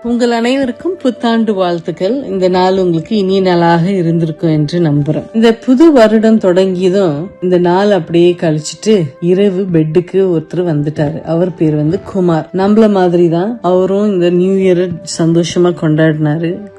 உங்கள் அனைவருக்கும் புத்தாண்டு வாழ்த்துக்கள். இந்த நாள் உங்களுக்கு இனிய நாளாக இருந்திருக்கும் என்று நம்புறேன். இந்த புது வருடம் தொடங்கியதும் இந்த நாள் அப்படியே கழிச்சிட்டு இரவு பெட்டுக்கு ஒருத்தர் வந்துட்டாரு. அவர் பேர் குமார். நம்மள மாதிரி தான் அவரும் இந்த நியூ இயர் சந்தோஷமா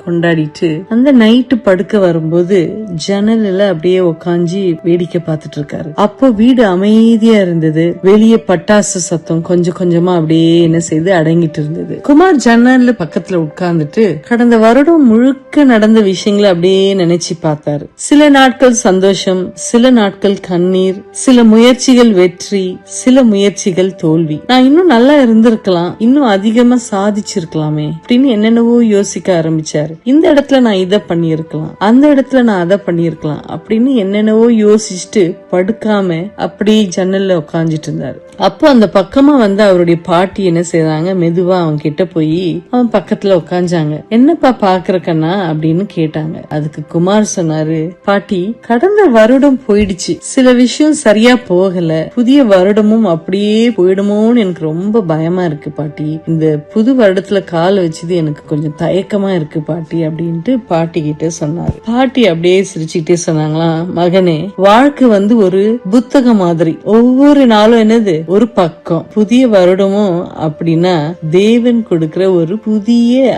கொண்டாடிட்டு அந்த நைட்டு படுக்க வரும்போது ஜன்னல்ல அப்படியே உக்காஞ்சி வேடிக்கை பார்த்துட்டு இருக்காரு. அப்போ வீடு அமைதியா இருந்தது. வெளியே பட்டாசு சத்தம் கொஞ்சம் கொஞ்சமா அப்படியே என்ன செய்து அடங்கிட்டு இருந்தது. குமார் ஜன்னல்ல பக்கத்துல உட்கார்ந்துட்டு கடந்த வருடம் முழுக்க நடந்த விஷயங்களை அப்படியே நினைச்சு பார்த்தாரு. சில நாட்கள் சந்தோஷம், சில நாட்கள் கண்ணீர், சில முயற்சிகள் வெற்றி, சில முயற்சிகள் தோல்வி. நான் இன்னும் நல்லா இருந்திருக்கலாம், இன்னும் அதிகமா சாதிச்சிருக்கலாமே அப்படின்னு என்னென்னவோ யோசிக்க ஆரம்பிச்சாரு. இந்த இடத்துல நான் இதை பண்ணிருக்கலாம், அந்த இடத்துல நான் அதை பண்ணிருக்கலாம் அப்படின்னு என்னென்னவோ யோசிச்சுட்டு படுக்காம அப்படி ஜன்னல்ல உட்காந்துட்டு இருந்தாரு. அப்போ அந்த பக்கமா அவருடைய பாட்டி என்ன செய்றாங்க, மெதுவா அவன் கிட்ட போய் அவன் பக்கத்துல உட்காஞ்சாங்க. என்னப்பா பாக்குறக்கண்ணா அப்படின்னு கேட்டாங்க. அதுக்கு குமார் சொன்னாரு, பாட்டி கடந்த வருடம் போயிடுச்சு, சில விஷயம் சரியா போகல, புதிய வருடமும் அப்படியே போயிடுமோன்னு எனக்கு ரொம்ப பயமா இருக்கு பாட்டி. இந்த புது வருடத்துல கால் வச்சது எனக்கு கொஞ்சம் தயக்கமா இருக்கு பாட்டி அப்படின்ட்டு பாட்டி கிட்ட சொன்னாரு. பாட்டி அப்படியே சிரிச்சுக்கிட்டே சொன்னாங்களாம், மகனே வாழ்க்கை ஒரு புத்தகம் மாதிரி, ஒவ்வொரு நாளும் என்னது ஒரு பக்கம். புதிய வருடமும் அப்படின்னா தேவன் கொடுக்கிற ஒரு புதிய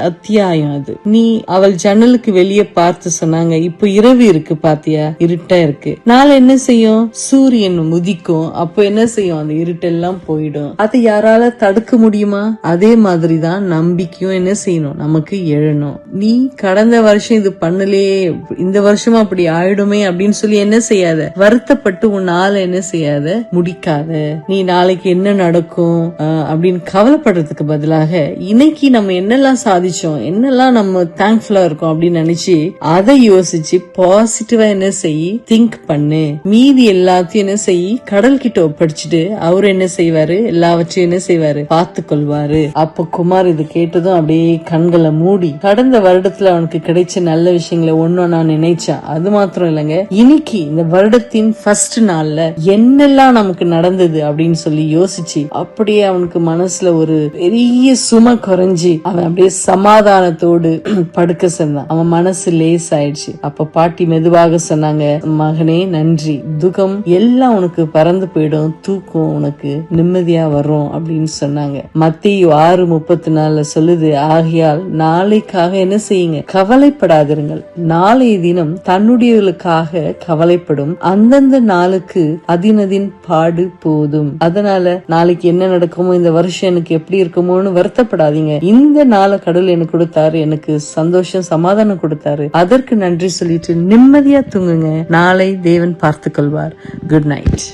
அத்தியாயம். அது நீ அவள் ஜன்னலுக்கு வெளியே பார்த்து சொன்னாங்க, இப்ப இரவு இருக்கு பாத்தியா, இருட்டா இருக்கு. நாளை என்ன செய்யும், சூரியன் முதிக்கும். அப்போ என்ன செய்யும், அந்த இருட்டெல்லாம் போயிடும். அதை யாரால தடுக்க முடியுமா? அதே மாதிரிதான் நம்பிக்கையும் என்ன செய்யணும், நமக்கு எழணும். நீ கடந்த வருஷம் இது பண்ணலையே, இந்த வருஷமா அப்படி ஆயிடுமே அப்படின்னு சொல்லி என்ன செய்யாத, வருத்தப்பட்டு உன் நாளை என்ன செய்யாத, முடிக்காத. நீ நாளைக்கு என்ன நடக்கும் அப்படின்னு கவலைப்படுறதுக்கு பதிலாக இன்னைக்கு நம்ம என்னெல்லாம் சாதிச்சோம், என்னெல்லாம் நம்ம தேங்க்ஃபுல்லா இருக்கோம் அப்படின்னு நினைச்சு அதை யோசிச்சு பாசிட்டிவா என்ன செய்யி திங்க் பண்ணு. மீதி எல்லாத்தையும் என்ன செய்யி கடல் கிட்ட ஒப்படைச்சிட்டு அவரு என்ன செய்வாரு, எல்லாவற்றையும் என்ன செய்வாரு, பார்த்து கொள்வாரு. அப்ப குமார் இது கேட்டதும் அப்படியே கண்களை மூடி கடந்த வருடத்துல அவனுக்கு கிடைச்ச நல்ல விஷயங்களை ஒன்னும் நான் நினைச்சேன். அது மாத்திரம் இல்லைங்க, இன்னைக்கு இந்த வருடத்தின் ஃபர்ஸ்ட் நாள்ல என்னெல்லாம் நமக்கு நடந்தது அப்படின்னு சொல்லி யோசிச்சு அப்படியே அவனுக்கு மனசுல ஒரு பெரிய சுமை குறைஞ்சி அவன் அப்படியே சமாதானத்தோடு படுக்க சொன்னான். அவன் மனசு லேஸ் ஆயிடுச்சு. அப்ப பாட்டி மெதுவாக சொன்னாங்க, மகனே நன்றி, துக்கம் எல்லாம் உனக்கு பறந்து போயிடும், தூக்கம் உனக்கு நிம்மதியா வரும் அப்படின்னு சொன்னாங்க. மத்தேயு 6:34 சொல்லுது, ஆகையால் நாளைக்காக என்ன செய்யுங்க, கவலைப்படாதிருங்கள், நாளைய தினம் தன்னுடையவர்களுக்காக கவலைப்படும், அந்தந்த நாளுக்கு அதினதின் பாடு போதும். அதனால நாளைக்கு என்ன நடக்குமோ, இந்த வருஷம் எனக்கு எப்படி இருக்குமோன்னு வருத்தப்படாதீங்க. இந்த நாளை கடவுள் எனக்கு கொடுத்தாரு, எனக்கு சந்தோஷம் சமாதானம் கொடுத்தாரு, அதற்கு நன்றி சொல்லிட்டு நிம்மதியா தூங்குங்க. நாளை தேவன் பார்த்துக் கொள்வார். Good night.